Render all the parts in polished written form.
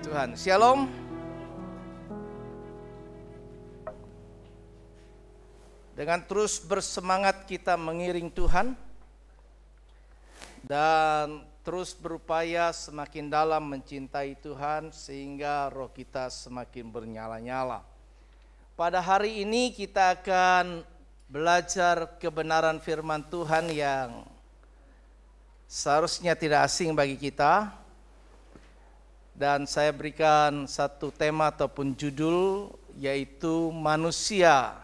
Tuhan. Shalom. Dengan terus bersemangat kita mengiring Tuhan dan terus berupaya semakin dalam mencintai Tuhan sehingga roh kita semakin bernyala-nyala. Pada hari ini kita akan belajar kebenaran firman Tuhan yang seharusnya tidak asing bagi kita. Dan saya berikan satu tema ataupun judul, yaitu manusia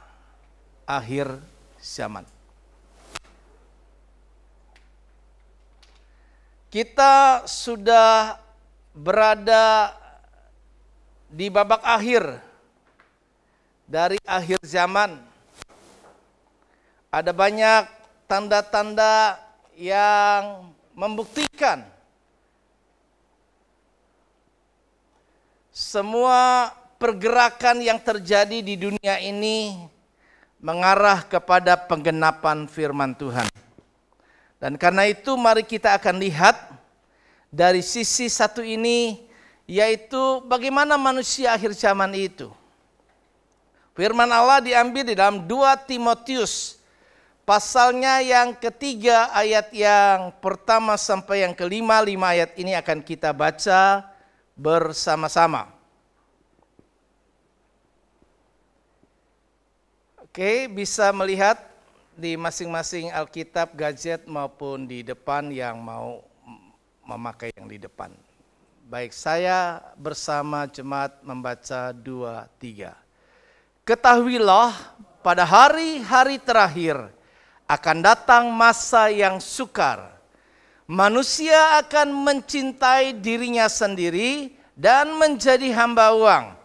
akhir zaman. Kita sudah berada di babak akhir dari akhir zaman. Ada banyak tanda-tanda yang membuktikan semua pergerakan yang terjadi di dunia ini mengarah kepada penggenapan firman Tuhan. Dan karena itu mari kita akan lihat dari sisi satu ini, yaitu bagaimana manusia akhir zaman itu. Firman Allah diambil di dalam 2 Timotius pasalnya yang ketiga, ayat yang pertama sampai yang kelima. 5 ayat ini akan kita baca bersama-sama. Oke, bisa melihat di masing-masing Alkitab, gadget maupun di depan yang mau memakai yang di depan. Baik, saya bersama jemaat membaca 2, 3. Ketahuilah pada hari-hari terakhir akan datang masa yang sukar. Manusia akan mencintai dirinya sendiri dan menjadi hamba uang.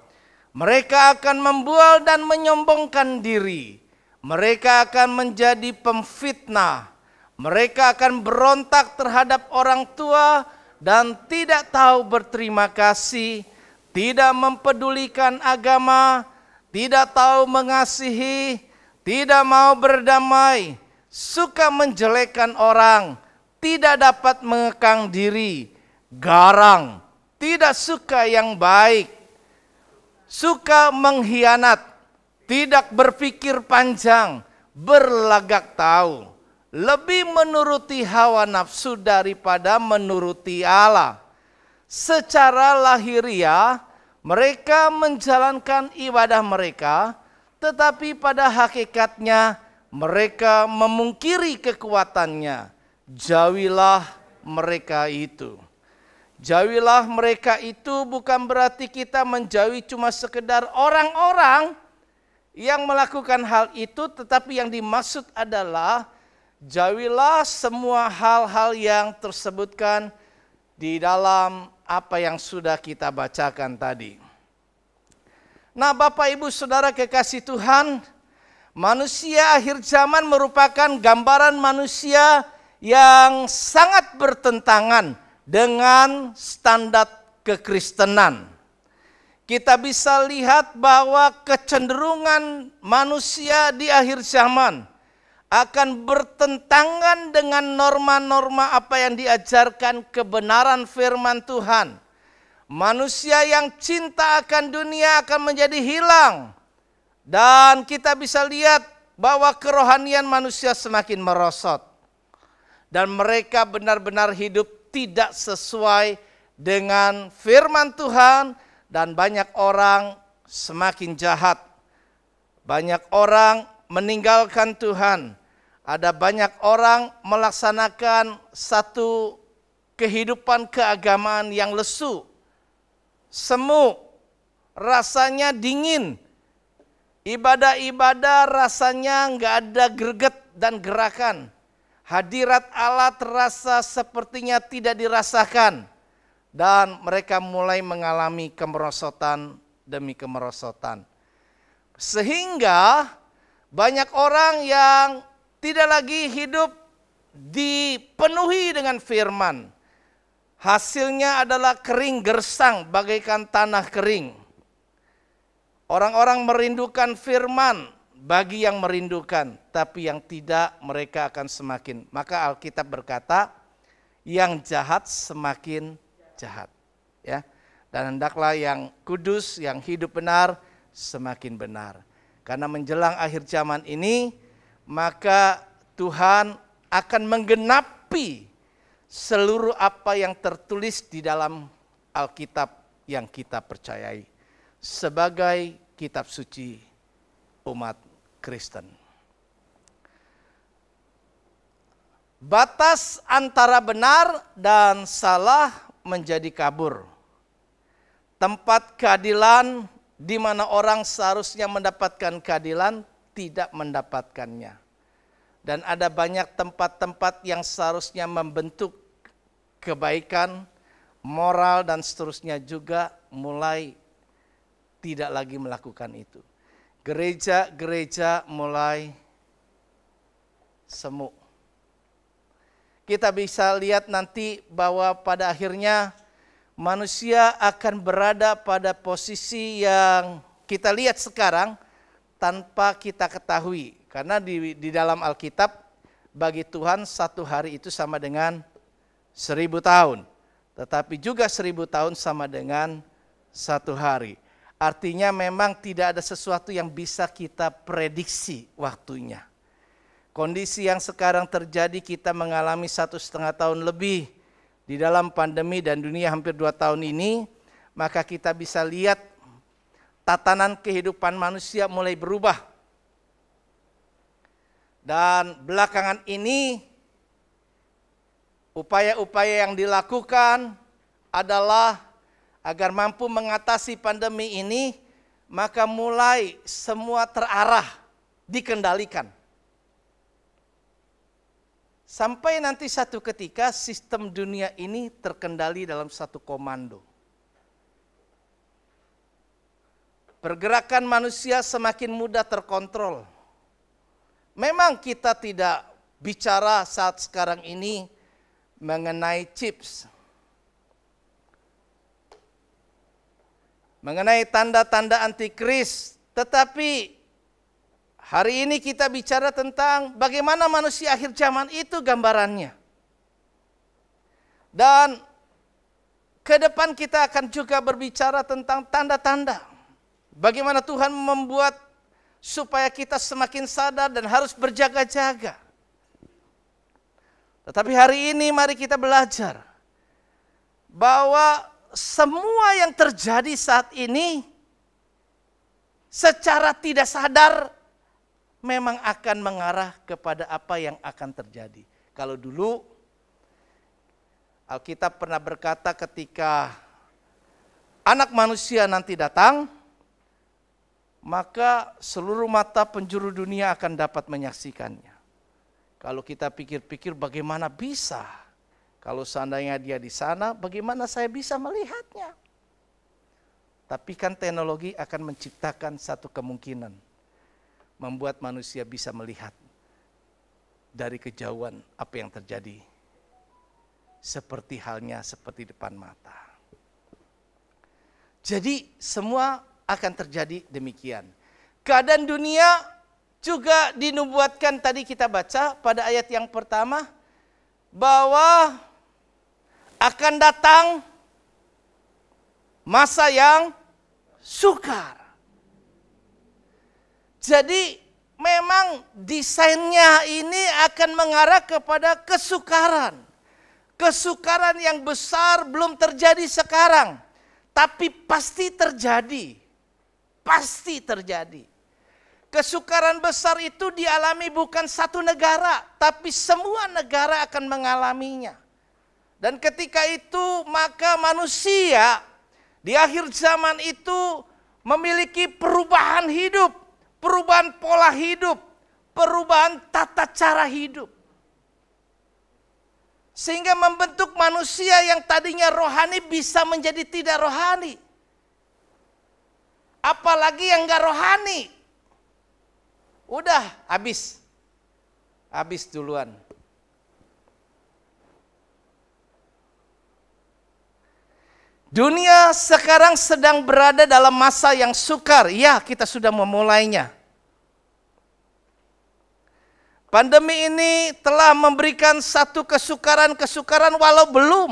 Mereka akan membual dan menyombongkan diri. Mereka akan menjadi pemfitnah. Mereka akan berontak terhadap orang tua dan tidak tahu berterima kasih, tidak mempedulikan agama, tidak tahu mengasihi, tidak mau berdamai, suka menjelekkan orang, tidak dapat mengekang diri, garang, tidak suka yang baik, suka mengkhianat, tidak berpikir panjang, berlagak tahu, lebih menuruti hawa nafsu daripada menuruti Allah. Secara lahiriah mereka menjalankan ibadah mereka, tetapi pada hakikatnya mereka memungkiri kekuatannya. Jauhilah mereka itu. Jauhilah mereka itu bukan berarti kita menjauhi cuma sekedar orang-orang yang melakukan hal itu, tetapi yang dimaksud adalah jauhilah semua hal-hal yang tersebutkan di dalam apa yang sudah kita bacakan tadi. Nah, Bapak Ibu Saudara kekasih Tuhan, manusia akhir zaman merupakan gambaran manusia yang sangat bertentangan dengan standar kekristenan. Kita bisa lihat bahwa kecenderungan manusia di akhir zaman akan bertentangan dengan norma-norma apa yang diajarkan kebenaran firman Tuhan. Manusia yang cinta akan dunia akan menjadi hilang. Dan kita bisa lihat bahwa kerohanian manusia semakin merosot. Dan mereka benar-benar hidup tidak sesuai dengan firman Tuhan. Dan banyak orang semakin jahat. Banyak orang meninggalkan Tuhan. Ada banyak orang melaksanakan satu kehidupan keagamaan yang lesu. Semu, rasanya dingin. Ibadah-ibadah rasanya nggak ada greget dan gerakan. Hadirat Allah terasa sepertinya tidak dirasakan. Dan mereka mulai mengalami kemerosotan demi kemerosotan. Sehingga banyak orang yang tidak lagi hidup dipenuhi dengan firman. Hasilnya adalah kering gersang bagaikan tanah kering. Orang-orang merindukan firman bagi yang merindukan, tapi yang tidak mereka akan semakin. Maka Alkitab berkata, yang jahat semakin jahat. Ya. Dan hendaklah yang kudus, yang hidup benar, semakin benar. Karena menjelang akhir zaman ini, maka Tuhan akan menggenapi seluruh apa yang tertulis di dalam Alkitab yang kita percayai sebagai kitab suci umat Kristen. Batas antara benar dan salah menjadi kabur. Tempat keadilan di mana orang seharusnya mendapatkan keadilan tidak mendapatkannya. Dan ada banyak tempat-tempat yang seharusnya membentuk kebaikan, moral dan seterusnya juga mulai tidak lagi melakukan itu. Gereja-gereja mulai semu. Kita bisa lihat nanti bahwa pada akhirnya manusia akan berada pada posisi yang kita lihat sekarang tanpa kita ketahui. Karena di dalam Alkitab bagi Tuhan satu hari itu sama dengan 1000 tahun. Tetapi juga 1000 tahun sama dengan satu hari. Artinya memang tidak ada sesuatu yang bisa kita prediksi waktunya. Kondisi yang sekarang terjadi kita mengalami 1,5 tahun lebih di dalam pandemi dan dunia hampir 2 tahun ini, maka kita bisa lihat tatanan kehidupan manusia mulai berubah. Dan belakangan ini upaya-upaya yang dilakukan adalah agar mampu mengatasi pandemi ini, maka mulai semua terarah, dikendalikan. Sampai nanti satu ketika sistem dunia ini terkendali dalam satu komando. Pergerakan manusia semakin mudah terkontrol. Memang kita tidak bicara saat sekarang ini mengenai chips. Mengenai tanda-tanda antikris. Tetapi hari ini kita bicara tentang bagaimana manusia akhir zaman itu gambarannya. Dan ke depan kita akan juga berbicara tentang tanda-tanda. Bagaimana Tuhan membuat supaya kita semakin sadar dan harus berjaga-jaga. Tetapi hari ini mari kita belajar bahwa semua yang terjadi saat ini secara tidak sadar memang akan mengarah kepada apa yang akan terjadi. Kalau dulu Alkitab pernah berkata ketika anak manusia nanti datang, maka seluruh mata penjuru dunia akan dapat menyaksikannya. Kalau kita pikir-pikir bagaimana bisa? Kalau seandainya dia di sana, bagaimana saya bisa melihatnya? Tapi kan teknologi akan menciptakan satu kemungkinan. Membuat manusia bisa melihat dari kejauhan apa yang terjadi. Seperti halnya seperti depan mata. Jadi semua akan terjadi demikian. Keadaan dunia juga dinubuatkan tadi kita baca pada ayat yang pertama. Bahwa akan datang masa yang sukar. Jadi memang desainnya ini akan mengarah kepada kesukaran. Kesukaran yang besar belum terjadi sekarang. Tapi pasti terjadi. Pasti terjadi. Kesukaran besar itu dialami bukan satu negara, tapi semua negara akan mengalaminya. Dan ketika itu maka manusia di akhir zaman itu memiliki perubahan hidup, perubahan pola hidup, perubahan tata cara hidup. Sehingga membentuk manusia yang tadinya rohani bisa menjadi tidak rohani. Apalagi yang gak rohani. Udah habis. Habis duluan. Dunia sekarang sedang berada dalam masa yang sukar. Ya, kita sudah memulainya. Pandemi ini telah memberikan satu kesukaran-kesukaran walau belum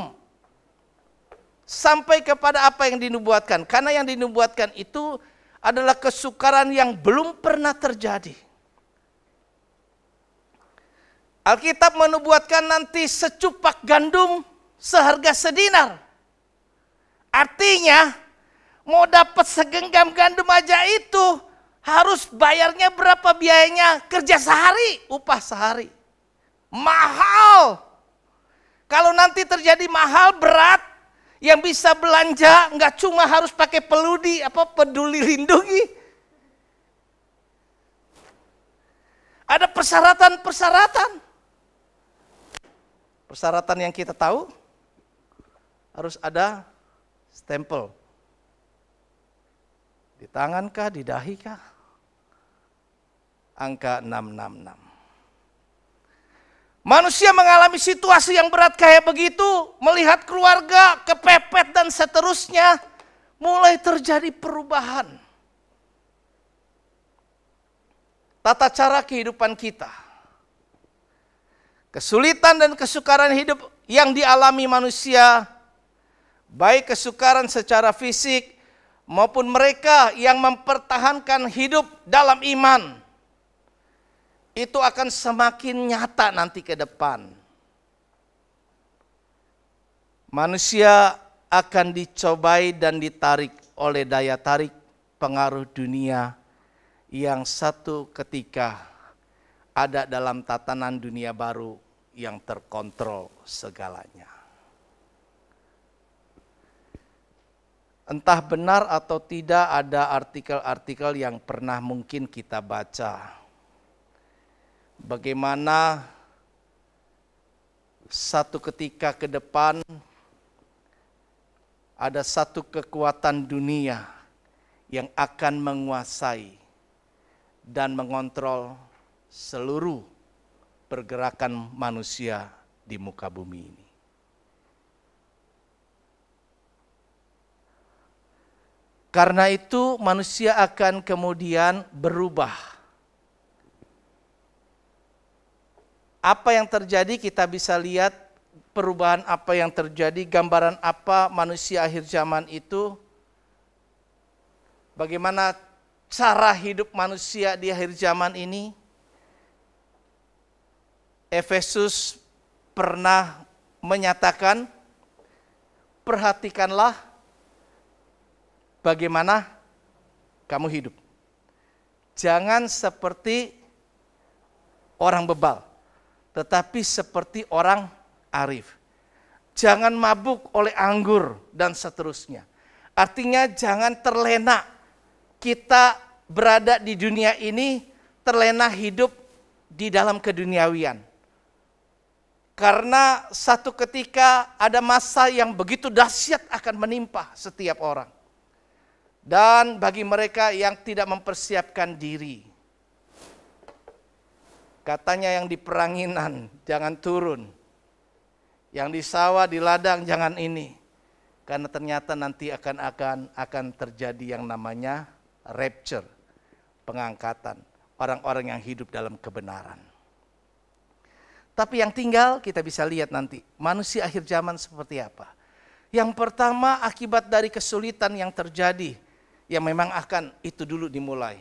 sampai kepada apa yang dinubuatkan. Karena yang dinubuatkan itu adalah kesukaran yang belum pernah terjadi. Alkitab menubuatkan nanti secupak gandum seharga sedinar. Artinya mau dapat segenggam gandum aja itu harus bayarnya berapa biayanya? Kerja sehari, upah sehari. Mahal. Kalau nanti terjadi mahal berat, yang bisa belanja nggak cuma harus pakai peduli lindungi. Ada persyaratan. Persyaratan yang kita tahu harus ada stempel. Di tangan kah, di dahi kah? Angka 666. Manusia mengalami situasi yang berat kayak begitu, melihat keluarga kepepet dan seterusnya, mulai terjadi perubahan. Tata cara kehidupan kita. Kesulitan dan kesukaran hidup yang dialami manusia, baik kesukaran secara fisik maupun mereka yang mempertahankan hidup dalam iman, itu akan semakin nyata nanti ke depan. Manusia akan dicobai dan ditarik oleh daya tarik pengaruh dunia yang satu ketika ada dalam tatanan dunia baru yang terkontrol segalanya. Entah benar atau tidak, ada artikel-artikel yang pernah mungkin kita baca. Bagaimana satu ketika ke depan ada satu kekuatan dunia yang akan menguasai dan mengontrol seluruh pergerakan manusia di muka bumi ini. Karena itu manusia akan kemudian berubah. Apa yang terjadi kita bisa lihat perubahan apa yang terjadi, gambaran apa manusia akhir zaman itu, bagaimana cara hidup manusia di akhir zaman ini. Efesus pernah menyatakan, perhatikanlah bagaimana kamu hidup. Jangan seperti orang bebal, tetapi seperti orang arif. Jangan mabuk oleh anggur dan seterusnya. Artinya jangan terlena. Kita berada di dunia ini terlena hidup di dalam keduniawian. Karena satu ketika ada masa yang begitu dahsyat akan menimpa setiap orang. Dan bagi mereka yang tidak mempersiapkan diri, katanya yang di peranginan jangan turun, yang di sawah, di ladang jangan ini. Karena ternyata nanti akan terjadi yang namanya rapture, pengangkatan orang-orang yang hidup dalam kebenaran. Tapi yang tinggal kita bisa lihat nanti manusia akhir zaman seperti apa. Yang pertama akibat dari kesulitan yang terjadi, yang memang akan itu dulu dimulai.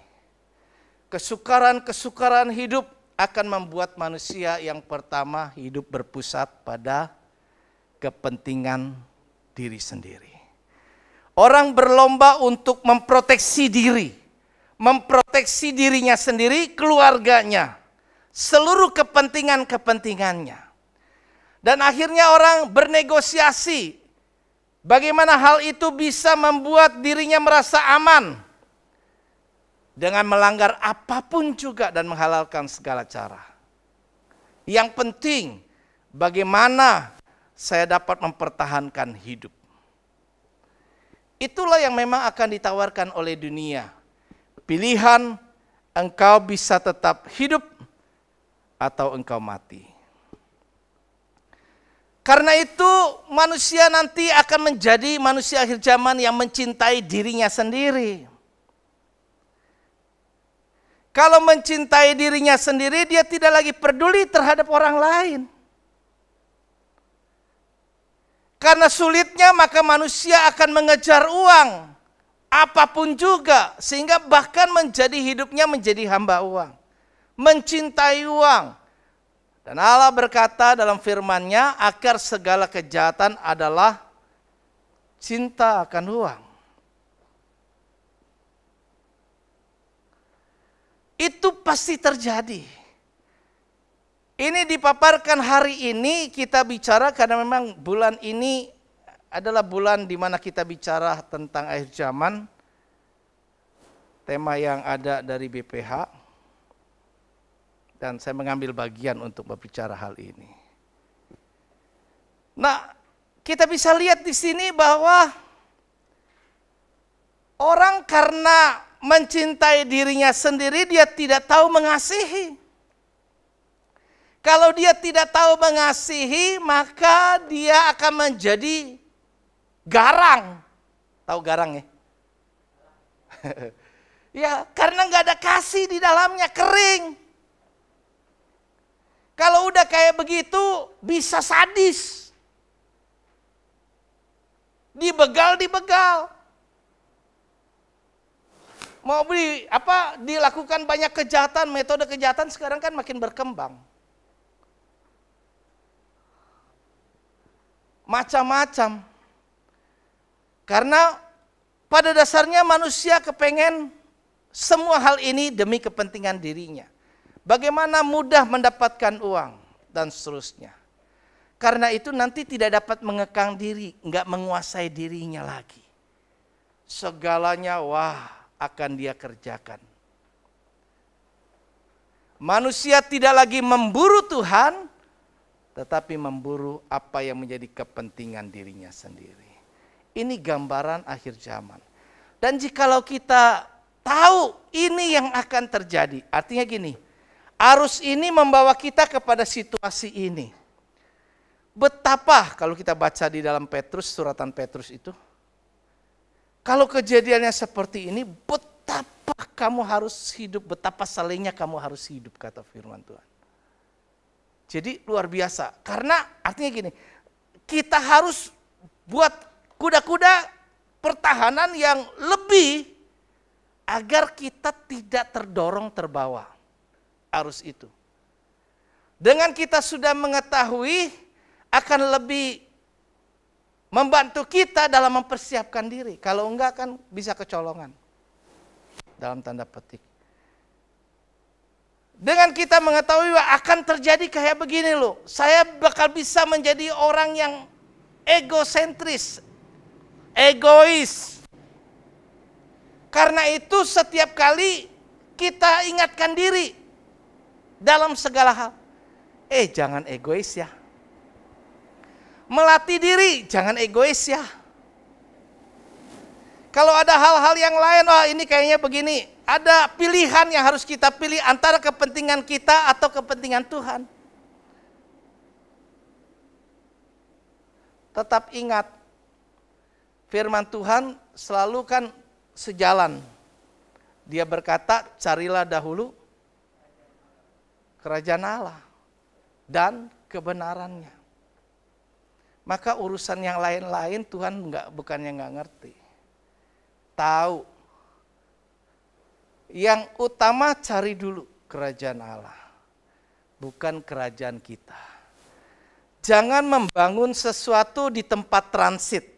Kesukaran hidup akan membuat manusia yang pertama hidup berpusat pada kepentingan diri sendiri. Orang berlomba untuk memproteksi diri, memproteksi dirinya sendiri, keluarganya, seluruh kepentingannya. Dan akhirnya orang bernegosiasi bagaimana hal itu bisa membuat dirinya merasa aman dengan melanggar apapun juga dan menghalalkan segala cara. Yang penting bagaimana saya dapat mempertahankan hidup. Itulah yang memang akan ditawarkan oleh dunia. Pilihan engkau bisa tetap hidup atau engkau mati. Karena itu manusia nanti akan menjadi manusia akhir zaman yang mencintai dirinya sendiri. Kalau mencintai dirinya sendiri, dia tidak lagi peduli terhadap orang lain. Karena sulitnya maka manusia akan mengejar uang, apapun juga, sehingga bahkan menjadi hidupnya menjadi hamba uang, mencintai uang. Dan Allah berkata dalam firman-Nya, akar segala kejahatan adalah cinta akan uang. Itu pasti terjadi. Ini dipaparkan hari ini, kita bicara karena memang bulan ini adalah bulan di mana kita bicara tentang akhir zaman. Tema yang ada dari BPH. Dan saya mengambil bagian untuk berbicara hal ini. Nah, kita bisa lihat di sini bahwa orang karena mencintai dirinya sendiri, dia tidak tahu mengasihi. Kalau dia tidak tahu mengasihi, maka dia akan menjadi garang. Tahu garang ya? Ya, karena nggak ada kasih di dalamnya, kering. Kalau udah kayak begitu, bisa sadis. Dibegal. Mau dilakukan banyak kejahatan, metode kejahatan sekarang kan makin berkembang. Macam-macam. Karena pada dasarnya manusia kepengen semua hal ini demi kepentingan dirinya. Bagaimana mudah mendapatkan uang dan seterusnya. Karena itu nanti tidak dapat mengekang diri, enggak menguasai dirinya lagi. Segalanya akan dia kerjakan. Manusia tidak lagi memburu Tuhan, tetapi memburu apa yang menjadi kepentingan dirinya sendiri. Ini gambaran akhir zaman. Dan jikalau kita tahu ini yang akan terjadi, artinya gini, arus ini membawa kita kepada situasi ini. Betapa kalau kita baca di dalam Petrus, suratan Petrus itu, kalau kejadiannya seperti ini, betapa kamu harus hidup, betapa salehnya kamu harus hidup, kata firman Tuhan. Jadi luar biasa, karena artinya gini, kita harus buat kuda-kuda pertahanan yang lebih agar kita tidak terdorong terbawa arus itu. Dengan kita sudah mengetahui, akan lebih membantu kita dalam mempersiapkan diri. Kalau enggak kan bisa kecolongan, dalam tanda petik. Dengan kita mengetahui akan terjadi kayak begini loh. Saya bakal bisa menjadi orang yang egosentris, egois. Karena itu setiap kali kita ingatkan diri dalam segala hal. Jangan egois ya. Melatih diri, jangan egois ya. Kalau ada hal-hal yang lain, ini kayaknya begini. Ada pilihan yang harus kita pilih antara kepentingan kita atau kepentingan Tuhan. Tetap ingat, firman Tuhan selalu kan sejalan. Dia berkata, carilah dahulu kerajaan Allah dan kebenarannya. Maka urusan yang lain-lain Tuhan bukannya nggak ngerti. Tahu. Yang utama cari dulu kerajaan Allah, bukan kerajaan kita. Jangan membangun sesuatu di tempat transit.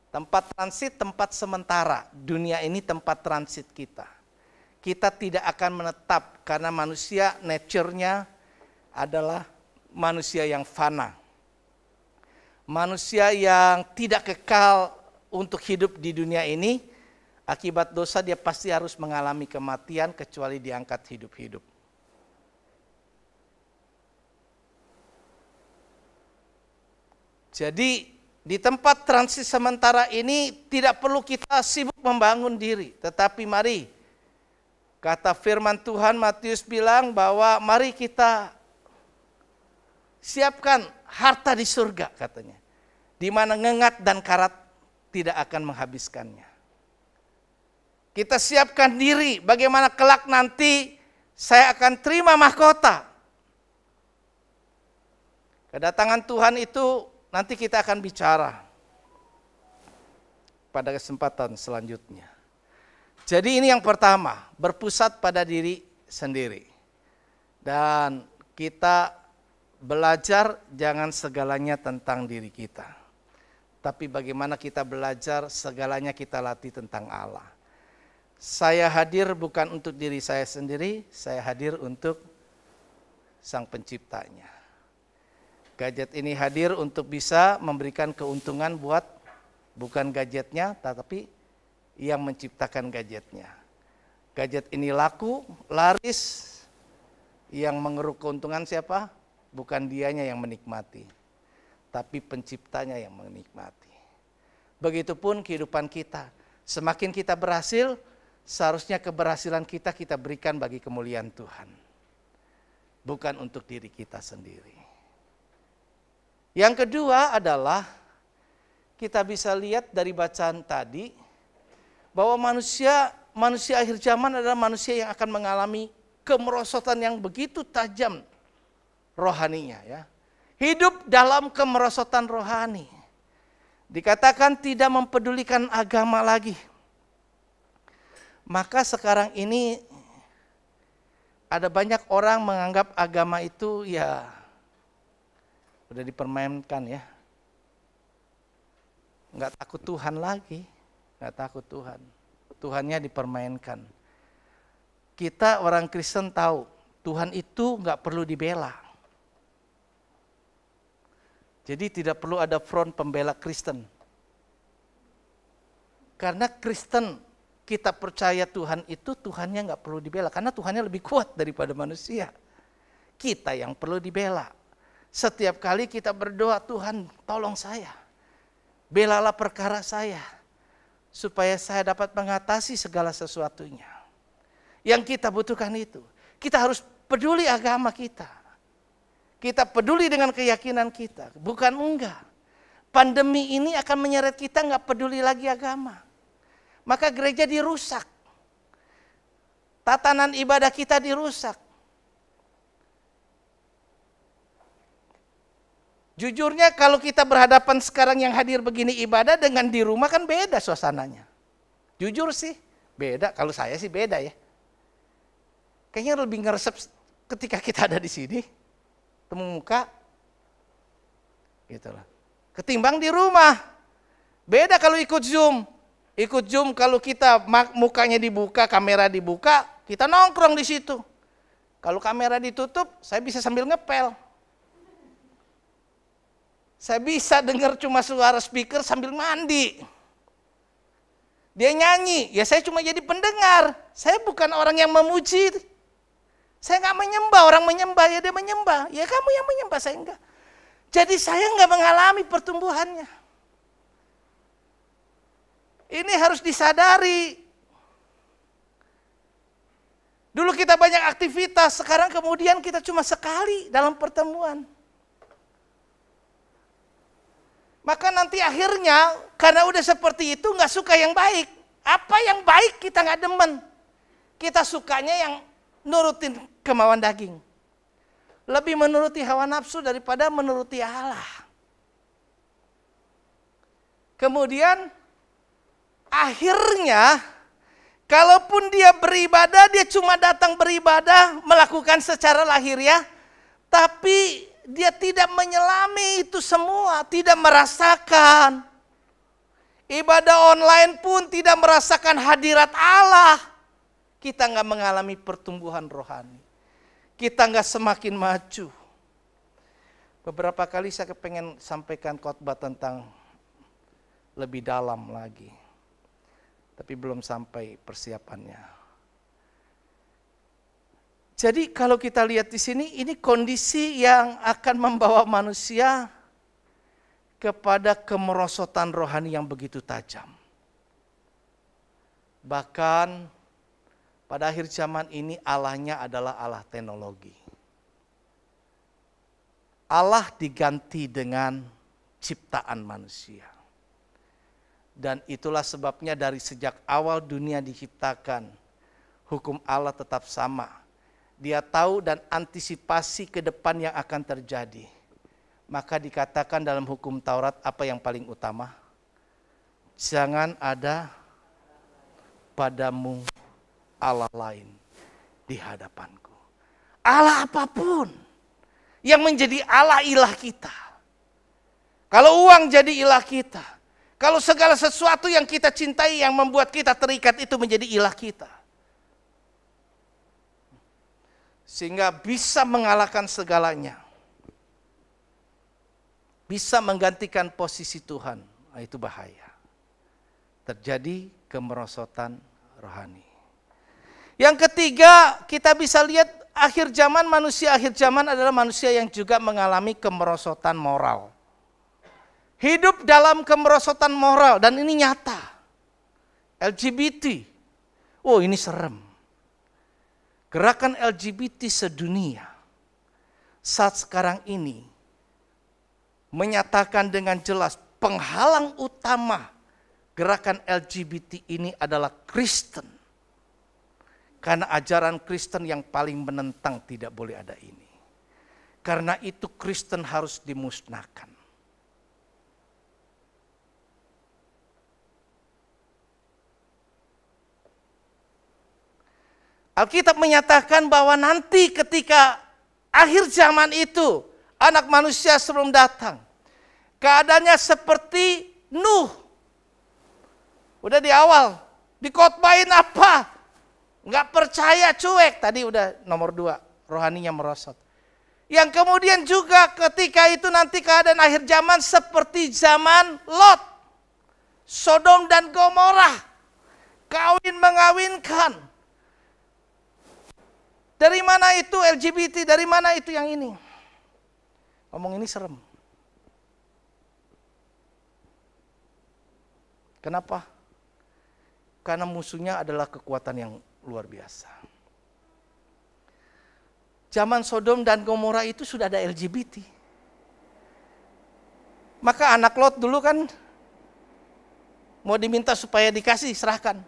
Tempat transit, tempat sementara. Dunia ini tempat transit kita. Kita tidak akan menetap karena manusia nature-nya adalah manusia yang fana. Manusia yang tidak kekal untuk hidup di dunia ini. Akibat dosa dia pasti harus mengalami kematian kecuali diangkat hidup-hidup. Jadi di tempat transit sementara ini tidak perlu kita sibuk membangun diri. Tetapi mari, kata firman Tuhan, Matius bilang bahwa mari kita siapkan harta di surga katanya. Di mana ngengat dan karat tidak akan menghabiskannya. Kita siapkan diri bagaimana kelak nanti saya akan terima mahkota. Kedatangan Tuhan itu nanti kita akan bicara pada kesempatan selanjutnya. Jadi ini yang pertama, berpusat pada diri sendiri. Dan kita belajar jangan segalanya tentang diri kita. Tapi bagaimana kita belajar segalanya kita latih tentang Allah. Saya hadir bukan untuk diri saya sendiri, saya hadir untuk Sang Penciptanya. Gadget ini hadir untuk bisa memberikan keuntungan buat bukan gadgetnya, tetapi yang menciptakan gadgetnya. Gadget ini laku, laris, yang mengeruk keuntungan siapa? Bukan dianya yang menikmati, tapi penciptanya yang menikmati. Begitupun kehidupan kita. Semakin kita berhasil, seharusnya keberhasilan kita berikan bagi kemuliaan Tuhan. Bukan untuk diri kita sendiri. Yang kedua adalah kita bisa lihat dari bacaan tadi bahwa manusia akhir zaman adalah manusia yang akan mengalami kemerosotan yang begitu tajam rohaninya, ya. Hidup dalam kemerosotan rohani. Dikatakan tidak mempedulikan agama lagi. Maka sekarang ini ada banyak orang menganggap agama itu ya udah dipermainkan, ya. Enggak takut Tuhan lagi. Nggak takut Tuhan. Tuhannya dipermainkan. Kita orang Kristen tahu, Tuhan itu nggak perlu dibela. Jadi tidak perlu ada front pembela Kristen. Karena Kristen, kita percaya Tuhan itu, Tuhannya nggak perlu dibela. Karena Tuhannya lebih kuat daripada manusia. Kita yang perlu dibela. Setiap kali kita berdoa, Tuhan tolong saya. Belalah perkara saya. Supaya saya dapat mengatasi segala sesuatunya. Yang kita butuhkan itu. Kita harus peduli agama kita. Kita peduli dengan keyakinan kita. Bukan enggak. Pandemi ini akan menyeret kita enggak peduli lagi agama. Maka gereja dirusak. Tatanan ibadah kita dirusak. Jujurnya kalau kita berhadapan sekarang yang hadir begini ibadah dengan di rumah kan beda suasananya. Jujur sih beda, kalau saya sih beda ya. Kayaknya lebih ngeresep ketika kita ada di sini, temu muka, gitu lah. Ketimbang di rumah. Beda kalau ikut Zoom. Ikut Zoom kalau kita mukanya dibuka, kamera dibuka, kita nongkrong di situ. Kalau kamera ditutup, saya bisa sambil ngepel. Saya bisa dengar cuma suara speaker sambil mandi. Dia nyanyi, ya saya cuma jadi pendengar. Saya bukan orang yang memuji. Saya nggak menyembah, orang menyembah, ya dia menyembah. Ya kamu yang menyembah, saya enggak. Jadi saya nggak mengalami pertumbuhannya. Ini harus disadari. Dulu kita banyak aktivitas, sekarang kemudian kita cuma sekali dalam pertemuan. Maka nanti akhirnya karena udah seperti itu nggak suka yang baik. Apa yang baik kita nggak demen. Kita sukanya yang nurutin kemauan daging. Lebih menuruti hawa nafsu daripada menuruti Allah. Kemudian akhirnya kalaupun dia beribadah, dia cuma datang beribadah, melakukan secara lahiriah, tapi dia tidak menyelami itu semua, tidak merasakan. Ibadah online pun tidak merasakan hadirat Allah. Kita nggak mengalami pertumbuhan rohani. Kita nggak semakin maju. Beberapa kali saya pengen sampaikan khotbah tentang lebih dalam lagi. Tapi belum sampai persiapannya. Jadi kalau kita lihat di sini, ini kondisi yang akan membawa manusia kepada kemerosotan rohani yang begitu tajam. Bahkan pada akhir zaman ini Allahnya adalah Allah teknologi. Allah diganti dengan ciptaan manusia. Dan itulah sebabnya dari sejak awal dunia diciptakan, hukum Allah tetap sama. Dia tahu dan antisipasi ke depan yang akan terjadi. maka dikatakan dalam hukum Taurat apa yang paling utama? Jangan ada padamu Allah lain di hadapanku. Allah apapun yang menjadi Allah ilah kita. Kalau uang jadi ilah kita. Kalau segala sesuatu yang kita cintai yang membuat kita terikat itu menjadi ilah kita. Sehingga bisa mengalahkan segalanya. Bisa menggantikan posisi Tuhan. Nah, itu bahaya. Terjadi kemerosotan rohani. Yang ketiga, kita bisa lihat manusia akhir zaman adalah manusia yang juga mengalami kemerosotan moral. Hidup dalam kemerosotan moral dan ini nyata. LGBT. Oh, ini serem. Gerakan LGBT sedunia saat sekarang ini menyatakan dengan jelas penghalang utama gerakan LGBT ini adalah Kristen. Karena ajaran Kristen yang paling menentang tidak boleh ada ini. Karena itu Kristen harus dimusnahkan. Alkitab menyatakan bahwa nanti ketika akhir zaman itu anak manusia sebelum datang. Keadaannya seperti Nuh. Udah di awal. Dikotbahin apa? Nggak percaya, cuek. Tadi udah nomor 2. Rohaninya merosot. Yang kemudian juga ketika itu nanti keadaan akhir zaman seperti zaman Lot. Sodom dan Gomora. Kawin mengawinkan. Dari mana itu LGBT? Dari mana itu yang ini? Ngomong ini serem. Kenapa? Karena musuhnya adalah kekuatan yang luar biasa. Zaman Sodom dan Gomora itu sudah ada LGBT. Maka anak Lot dulu kan mau diminta supaya dikasih, serahkan.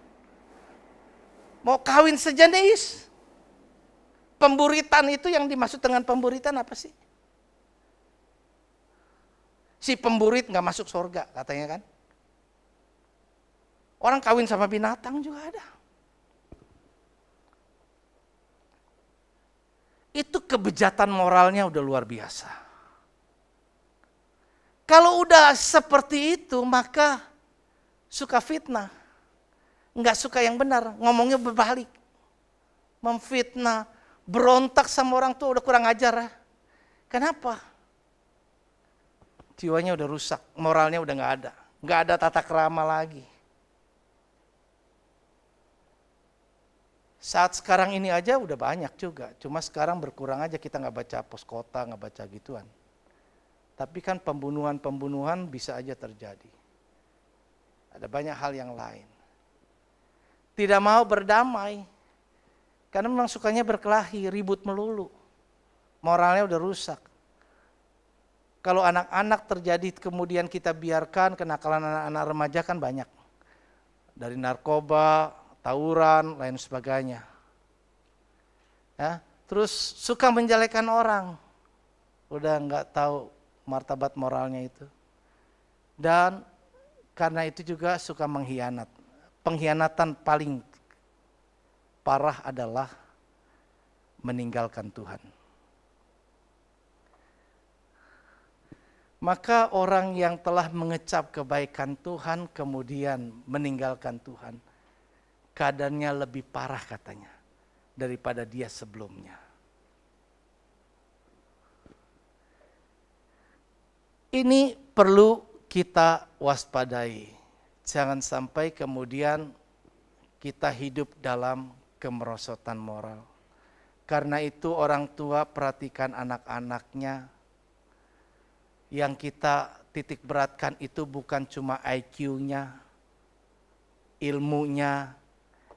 Mau kawin sejenis. Pemburitan itu yang dimaksud dengan pemburitan apa sih? Si pemburit gak masuk surga katanya kan. Orang kawin sama binatang juga ada. Itu kebejatan moralnya udah luar biasa. Kalau udah seperti itu maka suka fitnah. Nggak suka yang benar, ngomongnya berbalik. Memfitnah, berontak sama orang tua udah kurang ajar. Kenapa? Jiwanya udah rusak, moralnya udah nggak ada. Nggak ada tata krama lagi. Saat sekarang ini aja udah banyak juga. Cuma sekarang berkurang aja, kita nggak baca pos kota, nggak baca gituan. Tapi kan pembunuhan-pembunuhan bisa aja terjadi. Ada banyak hal yang lain. Tidak mau berdamai. Karena memang sukanya berkelahi, ribut melulu. Moralnya udah rusak. Kalau anak-anak terjadi kemudian kita biarkan, kenakalan anak-anak remaja kan banyak. Dari narkoba, tawuran, lain sebagainya. Ya, terus suka menjelekan orang. Udah nggak tahu martabat moralnya itu. Dan karena itu juga suka mengkhianat. Pengkhianatan paling parah adalah meninggalkan Tuhan. Maka orang yang telah mengecap kebaikan Tuhan kemudian meninggalkan Tuhan, keadaannya lebih parah katanya daripada dia sebelumnya. Ini perlu kita waspadai. Jangan sampai kemudian kita hidup dalam kemerosotan moral. Karena itu orang tua perhatikan anak-anaknya. Yang kita titik beratkan itu bukan cuma IQ-nya, ilmunya,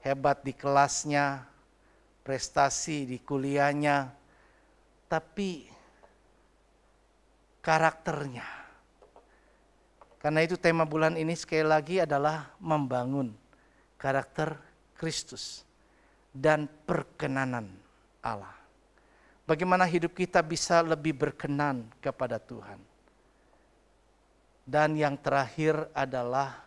hebat di kelasnya, prestasi di kuliahnya, tapi karakternya. Karena itu tema bulan ini sekali lagi adalah membangun karakter Kristus dan perkenanan Allah. Bagaimana hidup kita bisa lebih berkenan kepada Tuhan. Dan yang terakhir adalah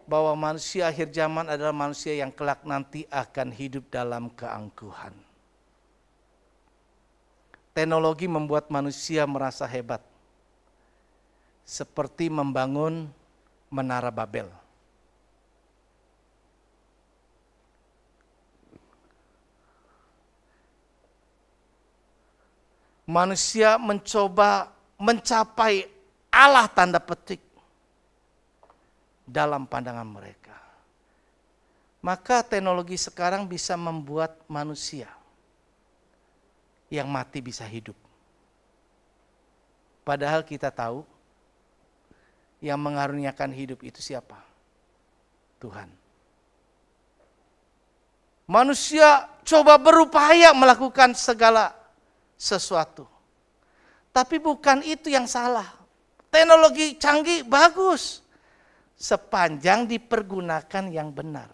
bahwa manusia akhir zaman adalah manusia yang kelak nanti akan hidup dalam keangkuhan. Teknologi membuat manusia merasa hebat, seperti membangun menara Babel. Manusia mencoba mencapai Allah tanda petik dalam pandangan mereka. Maka teknologi sekarang bisa membuat manusia yang mati bisa hidup. Padahal kita tahu yang mengaruniakan hidup itu siapa? Tuhan. Manusia coba berupaya melakukan segala sesuatu. Tapi bukan itu yang salah. Teknologi canggih bagus. Sepanjang dipergunakan yang benar.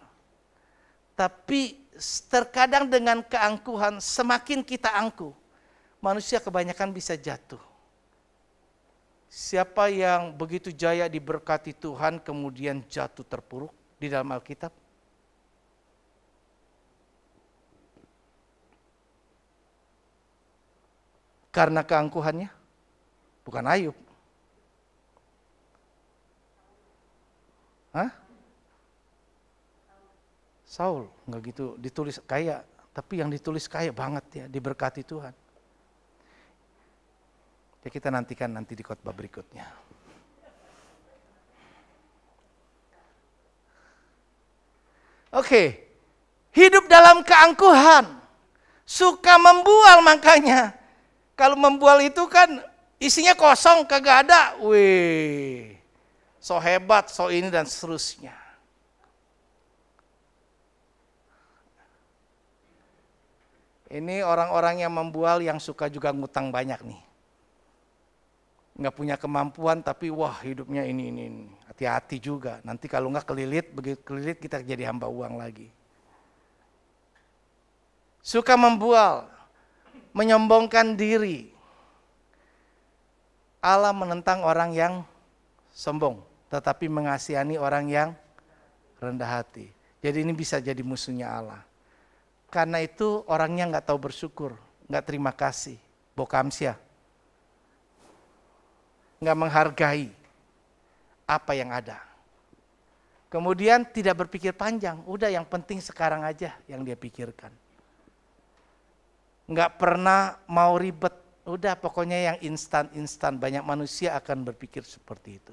Tapi terkadang dengan keangkuhan, semakin kita angkuh, manusia kebanyakan bisa jatuh. Siapa yang begitu jaya diberkati Tuhan kemudian jatuh terpuruk di dalam Alkitab? Karena keangkuhannya? Bukan Ayub. Hah? Saul, enggak gitu ditulis kaya, tapi yang ditulis kaya banget ya, diberkati Tuhan. Ya kita nantikan nanti di khotbah berikutnya. Oke, hidup dalam keangkuhan, suka membual makanya. Kalau membual itu kan isinya kosong, kagak ada. Wih, so hebat, so ini dan seterusnya. Ini orang-orang yang membual yang suka juga ngutang banyak nih. Nggak punya kemampuan tapi wah hidupnya ini. Hati-hati juga, nanti kalau nggak kelilit, begitu kelilit kita jadi hamba uang lagi. Suka membual, menyombongkan diri. Allah menentang orang yang sombong, tetapi mengasihani orang yang rendah hati. Jadi ini bisa jadi musuhnya Allah. Karena itu orangnya nggak tahu bersyukur, nggak terima kasih, bokamsia, nggak menghargai apa yang ada. Kemudian tidak berpikir panjang, udah yang penting sekarang aja yang dia pikirkan. Nggak pernah mau ribet, udah pokoknya yang instan-instan. Banyak manusia akan berpikir seperti itu.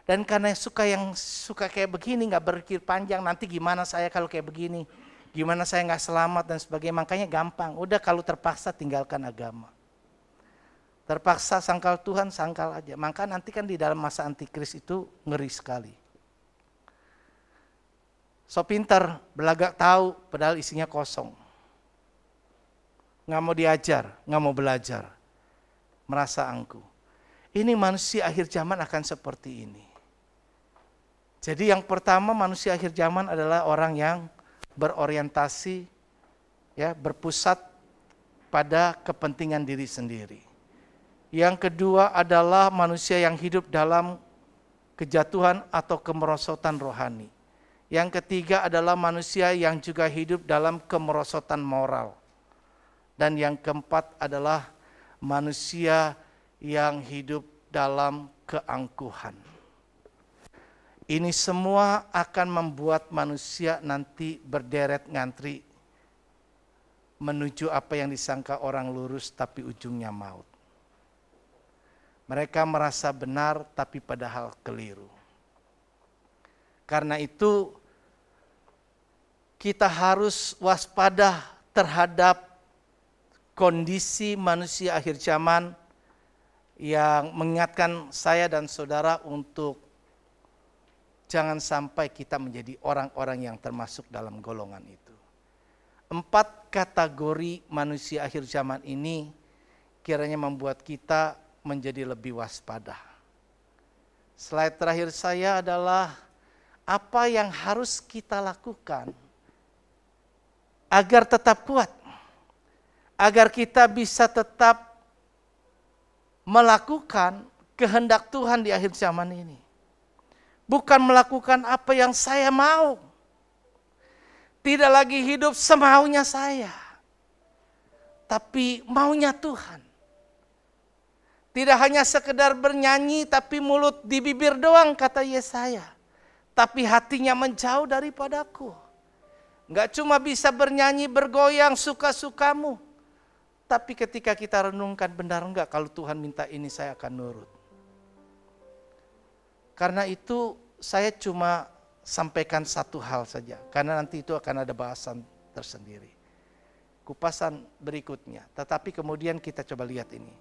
Dan karena suka kayak begini, nggak berpikir panjang, nanti gimana saya kalau kayak begini, gimana saya nggak selamat dan sebagainya, makanya gampang. Udah kalau terpaksa tinggalkan agama. Terpaksa sangkal Tuhan, sangkal aja. Maka nanti kan di dalam masa antikris itu ngeri sekali. So pintar, belagak tahu, padahal isinya kosong. Nggak mau diajar, nggak mau belajar. Merasa angkuh. Ini manusia akhir zaman akan seperti ini. Jadi yang pertama manusia akhir zaman adalah orang yang berorientasi, ya, berpusat pada kepentingan diri sendiri. Yang kedua adalah manusia yang hidup dalam kejatuhan atau kemerosotan rohani. Yang ketiga adalah manusia yang juga hidup dalam kemerosotan moral. Dan yang keempat adalah manusia yang hidup dalam keangkuhan. Ini semua akan membuat manusia nanti berderet ngantri menuju apa yang disangka orang lurus tapi ujungnya maut. Mereka merasa benar tapi padahal keliru. Karena itu kita harus waspada terhadap kondisi manusia akhir zaman yang mengingatkan saya dan saudara untuk jangan sampai kita menjadi orang-orang yang termasuk dalam golongan itu. 4 kategori manusia akhir zaman ini kiranya membuat kita menjadi lebih waspada. Slide terakhir saya adalah apa yang harus kita lakukan agar tetap kuat, agar kita bisa tetap melakukan kehendak Tuhan di akhir zaman ini. Bukan melakukan apa yang saya mau. Tidak lagi hidup semaunya saya. Tapi maunya Tuhan. Tidak hanya sekedar bernyanyi tapi mulut di bibir doang kata Yesaya. Tapi hatinya menjauh daripadaku. Enggak cuma bisa bernyanyi bergoyang suka-sukamu. Tapi ketika kita renungkan benar enggak kalau Tuhan minta ini saya akan nurut. Karena itu saya cuma sampaikan satu hal saja. Karena nanti itu akan ada bahasan tersendiri. Kupasan berikutnya. Tetapi kemudian kita coba lihat ini.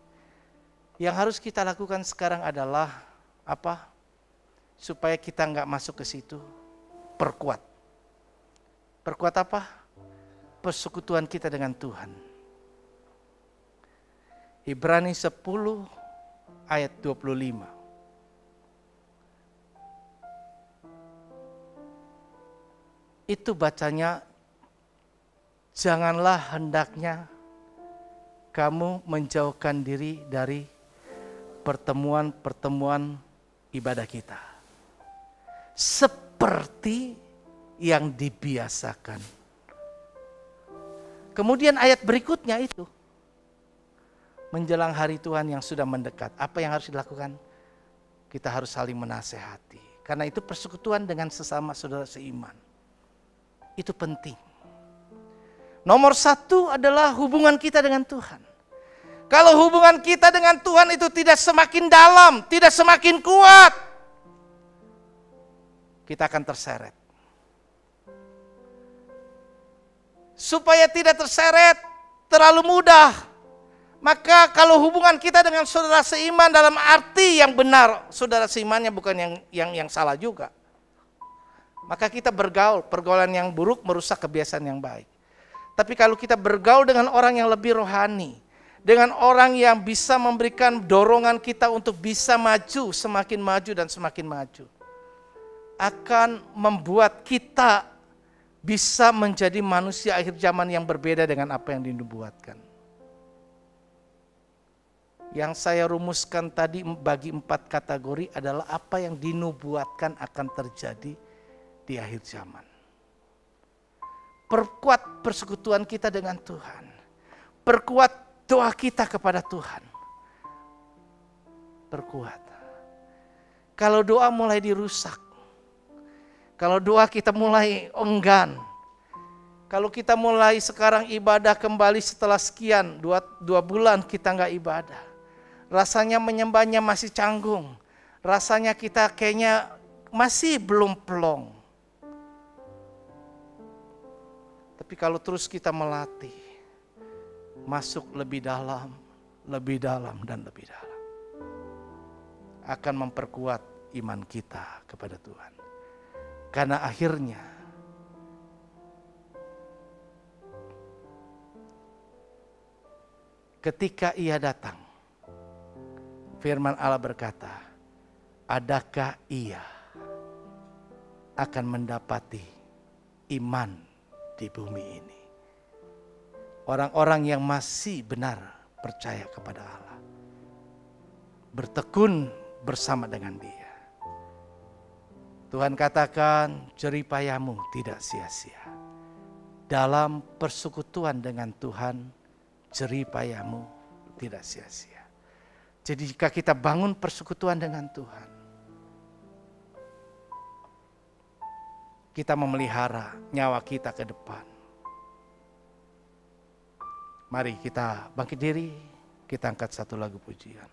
Yang harus kita lakukan sekarang adalah apa? Supaya kita nggak masuk ke situ, perkuat. Perkuat apa? Persekutuan kita dengan Tuhan. Ibrani 10 ayat 25. Itu bacanya, janganlah hendaknya kamu menjauhkan diri dari pertemuan-pertemuan ibadah kita. Seperti yang dibiasakan. Kemudian ayat berikutnya itu. Menjelang hari Tuhan yang sudah mendekat. Apa yang harus dilakukan? Kita harus saling menasehati. Karena itu persekutuan dengan sesama saudara seiman. Itu penting. Nomor 1 adalah hubungan kita dengan Tuhan. Kalau hubungan kita dengan Tuhan itu tidak semakin dalam, tidak semakin kuat, kita akan terseret. Supaya tidak terseret terlalu mudah, maka kalau hubungan kita dengan saudara seiman dalam arti yang benar, saudara seimannya bukan yang salah juga. Maka kita bergaul, pergaulan yang buruk merusak kebiasaan yang baik. Tapi kalau kita bergaul dengan orang yang lebih rohani, dengan orang yang bisa memberikan dorongan kita untuk bisa maju, semakin maju dan semakin maju, akan membuat kita bisa menjadi manusia akhir zaman yang berbeda dengan apa yang dinubuatkan. Yang saya rumuskan tadi bagi 4 kategori adalah apa yang dinubuatkan akan terjadi di akhir zaman. Perkuat persekutuan kita dengan Tuhan. Perkuat doa kita kepada Tuhan. Perkuat. Kalau doa mulai dirusak. Kalau doa kita mulai enggan. Kalau kita mulai sekarang ibadah kembali setelah sekian, 2 bulan kita enggak ibadah. Rasanya menyembahnya masih canggung. Rasanya kita kayaknya masih belum plong. Tapi kalau terus kita melatih, masuk lebih dalam dan lebih dalam, akan memperkuat iman kita kepada Tuhan. Karena akhirnya ketika Ia datang, firman Allah berkata, adakah Ia akan mendapati iman di bumi ini? Orang-orang yang masih benar percaya kepada Allah, bertekun bersama dengan Dia. Tuhan katakan jeripayamu tidak sia-sia. Dalam persekutuan dengan Tuhan, jeripayamu tidak sia-sia. Jadi jika kita bangun persekutuan dengan Tuhan, kita memelihara nyawa kita ke depan. Mari kita bangkit diri, kita angkat satu lagu pujian.